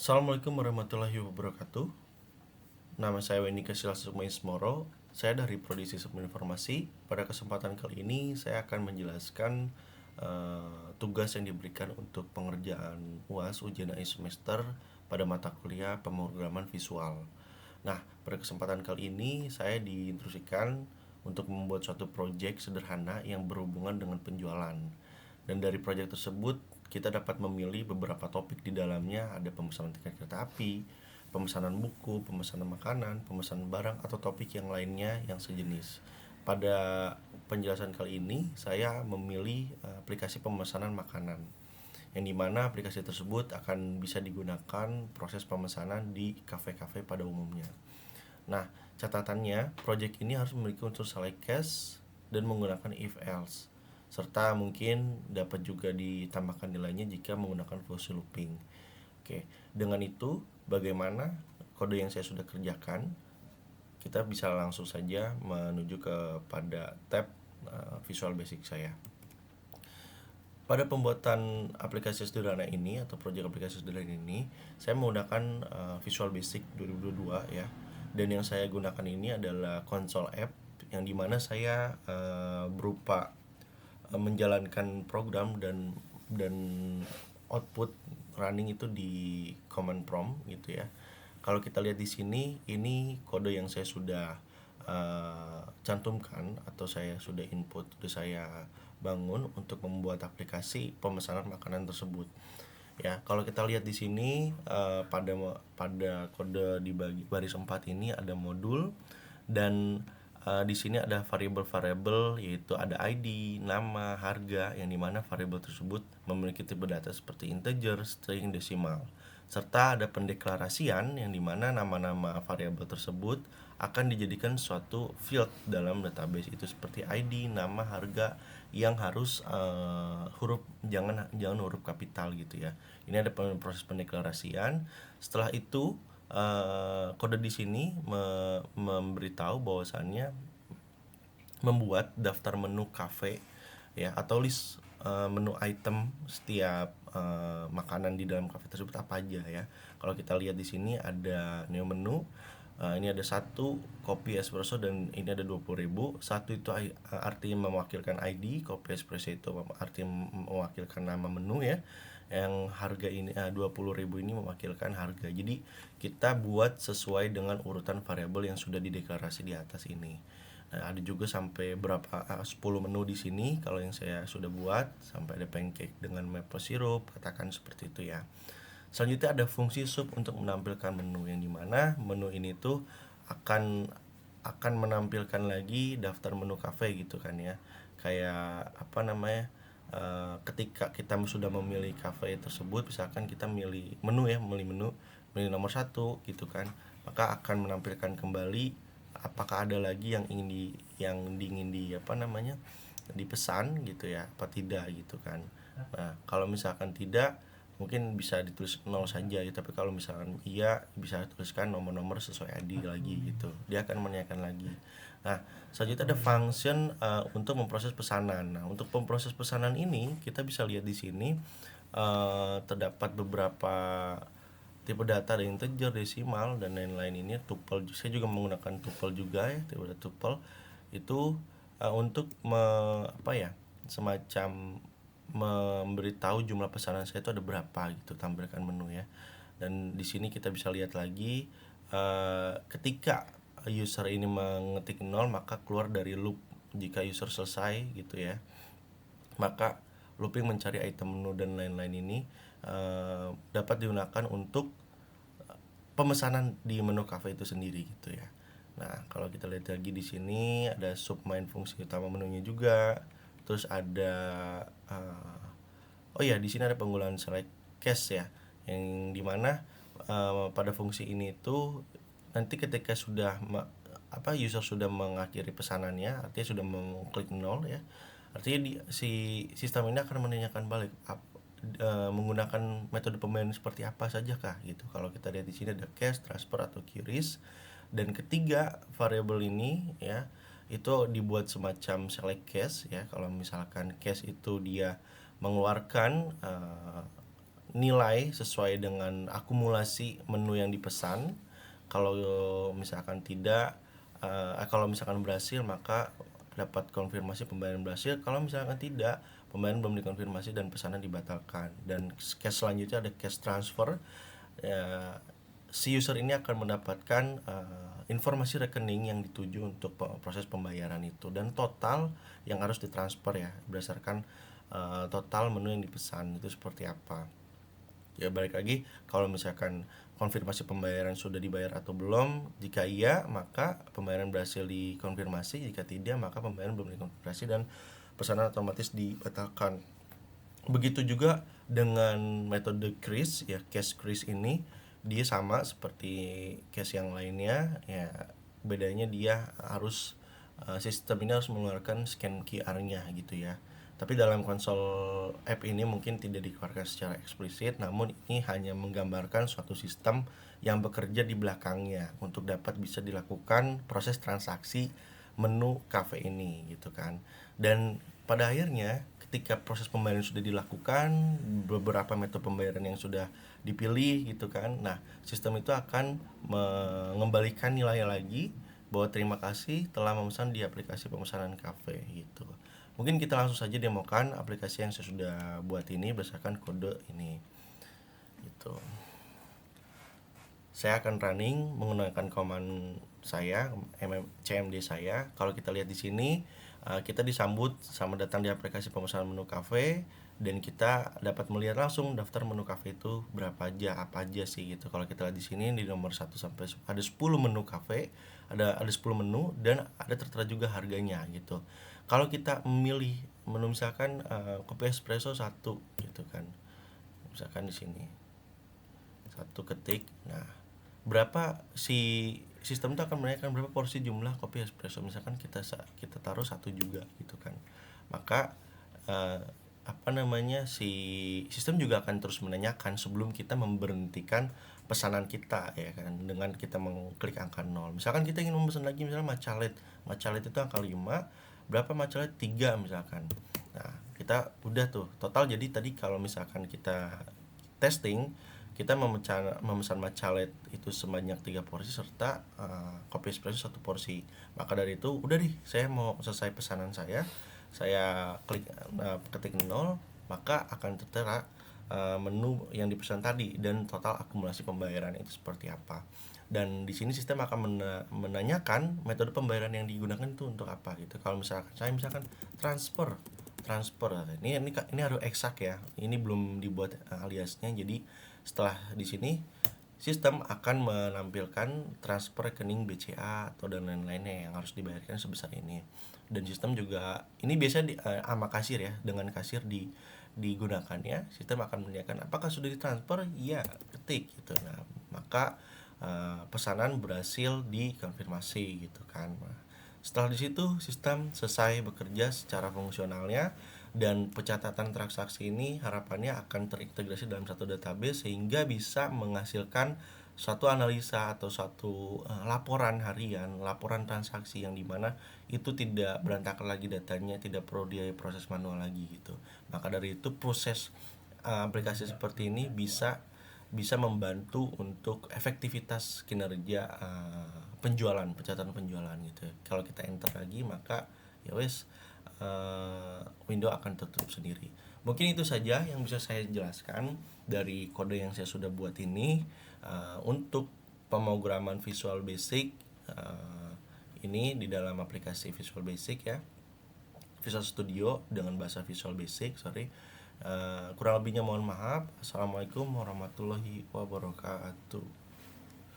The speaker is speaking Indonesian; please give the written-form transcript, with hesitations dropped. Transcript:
Assalamualaikum warahmatullahi wabarakatuh. Nama saya Wendy Kasila Sukmaismoro. Saya dari Prodi Sistem Informasi. Pada kesempatan kali ini saya akan menjelaskan tugas yang diberikan untuk pengerjaan UAS ujian akhir semester pada mata kuliah pemrograman visual. Nah, pada kesempatan kali ini saya diinstruksikan untuk membuat suatu proyek sederhana yang berhubungan dengan penjualan. Dan dari proyek tersebut kita dapat memilih beberapa topik di dalamnya, ada pemesanan tiket kereta api, pemesanan buku, pemesanan makanan, pemesanan barang, atau topik yang lainnya yang sejenis. Pada penjelasan kali ini saya memilih aplikasi pemesanan makanan, yang dimana aplikasi tersebut akan bisa digunakan proses pemesanan di kafe-kafe pada umumnya. Nah, catatannya, project ini harus memiliki unsur select case dan menggunakan if else, serta mungkin dapat juga ditambahkan nilainya jika menggunakan function looping. Oke, dengan itu bagaimana kode yang saya sudah kerjakan? Kita bisa langsung saja menuju kepada tab Visual Basic saya. Pada pembuatan aplikasi sederhana ini atau proyek aplikasi sederhana ini, saya menggunakan Visual Basic 2022 ya. Dan yang saya gunakan ini adalah console app, yang dimana saya berupa menjalankan program dan output running itu di command prompt gitu ya. Kalau kita lihat di sini, ini kode yang saya sudah cantumkan atau saya sudah input, sudah saya bangun untuk membuat aplikasi pemesanan makanan tersebut. Ya, kalau kita lihat di sini pada kode di baris 4 ini ada modul, dan di sini ada variabel-variabel, yaitu ada ID, nama, harga, yang dimana variabel tersebut memiliki tipe data seperti integer, string, desimal, serta ada pendeklarasian yang dimana nama-nama variabel tersebut akan dijadikan suatu field dalam database itu, seperti ID, nama, harga, yang harus huruf jangan huruf kapital gitu ya. Ini ada proses pendeklarasian. Setelah itu kode di sini memberitahu bahwasannya membuat daftar menu cafe ya, atau list menu item setiap makanan di dalam cafe tersebut apa aja ya. Kalau kita lihat di sini ada new menu. Ini ada satu kopi espresso dan ini ada 20.000. Satu itu artinya mewakilkan ID, kopi espresso itu artinya mewakilkan nama menu ya. Yang harga ini 20.000 ini mewakilkan harga. Jadi kita buat sesuai dengan urutan variabel yang sudah dideklarasi di atas ini. Nah, ada juga sampai berapa 10 menu di sini kalau yang saya sudah buat, sampai ada pancake dengan maple syrup, katakan seperti itu ya. Selanjutnya ada fungsi sub untuk menampilkan menu, yang dimana menu ini tuh akan menampilkan lagi daftar menu cafe gitu kan ya. Kayak apa namanya, ketika kita sudah memilih cafe tersebut, misalkan kita milih menu ya, milih nomor 1 gitu kan, maka akan menampilkan kembali apakah ada lagi yang ingin di apa namanya, dipesan gitu ya, apa tidak gitu kan. Nah, kalau misalkan tidak, mungkin bisa ditulis 0 saja ya, tapi kalau misalkan iya, bisa tuliskan nomor-nomor sesuai ID lagi gitu, dia akan menanyakan lagi. Nah, selanjutnya ada function untuk memproses pesanan. Nah, untuk memproses pesanan ini kita bisa lihat di sini terdapat beberapa tipe data, ada integer, desimal, dan lain-lain. Ini tuple, saya juga menggunakan tuple juga ya, tipe data tuple itu untuk apa ya, semacam memberitahu jumlah pesanan saya itu ada berapa gitu, tampilkan menu ya. Dan di sini kita bisa lihat lagi ketika user ini mengetik 0, maka keluar dari loop. Jika user selesai gitu ya, maka looping mencari item menu dan lain-lain ini dapat digunakan untuk pemesanan di menu cafe itu sendiri gitu ya. Nah, kalau kita lihat lagi di sini ada sub main fungsi utama menunya juga. Terus ada oh ya, di sini ada penggunaan select case ya, yang dimana pada fungsi ini itu nanti ketika sudah user sudah mengakhiri pesanannya, artinya sudah mengklik 0 ya, artinya si sistem ini akan menanyakan balik menggunakan metode pembayaran seperti apa saja kah gitu. Kalau kita lihat di sini ada cash, transfer, atau QRIS. Dan ketiga variabel ini ya, itu dibuat semacam select case ya. Kalau misalkan case itu dia mengeluarkan nilai sesuai dengan akumulasi menu yang dipesan. Kalau misalkan tidak, kalau misalkan berhasil maka dapat konfirmasi pembayaran berhasil. Kalau misalkan tidak, pembayaran belum dikonfirmasi dan pesanan dibatalkan. Dan case selanjutnya ada cash transfer. Ya, si user ini akan mendapatkan informasi rekening yang dituju untuk proses pembayaran itu, dan total yang harus ditransfer ya berdasarkan total menu yang dipesan itu seperti apa. Ya balik lagi, kalau misalkan konfirmasi pembayaran sudah dibayar atau belum, jika iya maka pembayaran berhasil dikonfirmasi, jika tidak maka pembayaran belum dikonfirmasi dan pesanan otomatis dibatalkan. Begitu juga dengan metode CRIS ya, cash CRIS ini dia sama seperti cash yang lainnya ya, bedanya dia harus sistem ini harus mengeluarkan scan QR-nya gitu ya. Tapi dalam konsol app ini mungkin tidak dikeluarkan secara eksplisit, namun ini hanya menggambarkan suatu sistem yang bekerja di belakangnya untuk dapat bisa dilakukan proses transaksi menu cafe ini gitu kan. Dan pada akhirnya ketika proses pembayaran sudah dilakukan, beberapa metode pembayaran yang sudah dipilih gitu kan, nah sistem itu akan mengembalikan nilai lagi bahwa terima kasih telah memesan di aplikasi pemesanan cafe gitu. Mungkin kita langsung saja demokan aplikasi yang saya sudah buat ini berdasarkan kode ini gitu. Saya akan running menggunakan command saya, CMD saya. Kalau kita lihat di sini, kita disambut sama datang di aplikasi pemesanan menu cafe, dan kita dapat melihat langsung daftar menu cafe itu berapa aja, apa aja sih gitu. Kalau kita lihat di sini di nomor 1 sampai ada 10 menu cafe, ada 10 menu dan ada tertera juga harganya gitu. Kalau kita memilih menu misalkan kopi espresso 1 gitu kan. Misalkan di sini 1 ketik. Nah, berapa si sistem itu akan menanyakan berapa porsi jumlah kopi espresso, misalkan kita taruh 1 juga gitu kan. Maka si sistem juga akan terus menanyakan sebelum kita memberhentikan pesanan kita ya kan, dengan kita mengklik angka 0. Misalkan kita ingin memesan lagi misalnya matcha latte itu angka 5, berapa matcha latte 3 misalkan. Nah, kita udah tuh total. Jadi tadi kalau misalkan kita testing, kita memesan matcha latte itu sebanyak 3 porsi serta kopi espresso 1 porsi. Maka dari itu udah nih, saya mau selesai pesanan saya klik ketik 0, maka akan tertera menu yang dipesan tadi dan total akumulasi pembayaran itu seperti apa. Dan di sini sistem akan menanyakan metode pembayaran yang digunakan itu untuk apa gitu. Kalau misalkan transfer ini harus eksak ya. Ini belum dibuat aliasnya. Jadi setelah di sini sistem akan menampilkan transfer rekening BCA atau dan lain-lainnya yang harus dibayarkan sebesar ini. Dan sistem juga ini biasa sama kasir ya, dengan kasir digunakan ya. Sistem akan menanyakan apakah sudah ditransfer? Iya, ketik gitu. Nah, maka pesanan berhasil dikonfirmasi gitu kan. Nah, setelah di situ sistem selesai bekerja secara fungsionalnya, dan pencatatan transaksi ini harapannya akan terintegrasi dalam satu database sehingga bisa menghasilkan suatu analisa atau suatu laporan harian, laporan transaksi yang dimana itu tidak berantakan lagi datanya, tidak perlu dia proses manual lagi gitu. Maka dari itu proses aplikasi seperti ini bisa membantu untuk efektivitas kinerja pencatatan penjualan gitu. Kalau kita enter lagi maka ya wes window akan tutup sendiri. Mungkin itu saja yang bisa saya jelaskan dari kode yang saya sudah buat ini untuk pemrograman Visual Basic ini di dalam aplikasi Visual Basic ya, Visual Studio dengan bahasa Visual Basic. Kurang lebihnya mohon maaf. Assalamualaikum warahmatullahi wabarakatuh.